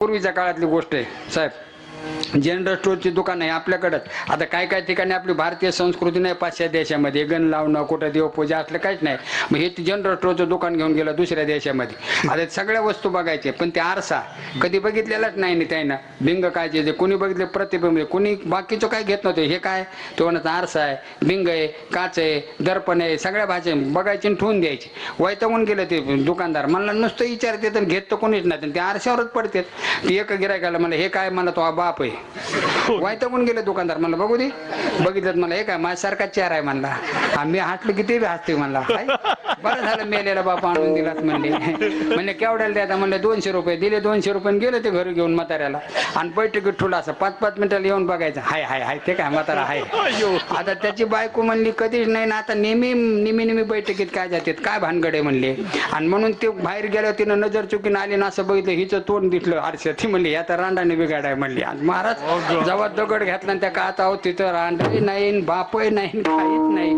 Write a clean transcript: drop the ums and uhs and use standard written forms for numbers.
पूर्वीच्या काळातली गोष्ट आहे साहेब. जनरल स्टोअरची दुकान आहे आपल्याकडंच. आता काय काय ठिकाणी आपली भारतीय संस्कृती नाही, पाश्चात्य देशामध्ये गण लावणं, कुठं देवपूजा असलं काहीच नाही. मग हे जनरल स्टोअरचं दुकान घेऊन गेलं दुसऱ्या देशामध्ये. आता सगळ्या वस्तू बघायचे, पण ते आरसा कधी बघितलेलाच नाही त्यानं. भिंग काय जे कोणी बघितले प्रतिबिंब, कोणी बाकीचं काय घेत नव्हते. हे काय तो म्हणाचा आरसा आहे, भिंग आहे, काच आहे, दर्पण आहे, सगळ्या भाषे बघायचे आणि ठेवून द्यायचे. वैतागून गेलं ते दुकानदार. मला नुसतं विचारते तर घेत तर कोणीच नाही, ते आरशावरच पडते. ती एक गिरायकाला मला हे काय, मला तो बाप आहे. वैतागून गेले दुकानदार. म्हणलं बघू दे. बघितलं मला हे काय माझ्यासारखा चेहरा आहे म्हणला. आम्ही हटलो किती बी हसते म्हणला. बरं झालं मेलेला बापा आणून दिलात म्हणले. म्हणले केवढ्याला द्यायचा म्हणले 200 रुपये दिले. 200 रुपये गेले ते घरी घेऊन म्हाताऱ्याला. आणि बैठकीत ठुला असं 5-5 मिनिटाला येऊन बघायचं. हाय हाय हाय ते काय म्हातारा हाय. आता त्याची बायको म्हणली कधीच नाही ना, आता नेहमी बैठकीत काय जातात, काय भानगडे म्हणले. आणि म्हणून ते बाहेर गेल्यावर तिनं नजर चुकीनं आली ना, असं बघितलं हिचं तोंड दिसलं आरशात. ती म्हणली आता रांडाने बिघाडाय म्हणली. आणि महाराज जेव्हा दगड घातला त्या कात आहोत तिथं रांडही नाही, बापही नाही, काहीच नाही.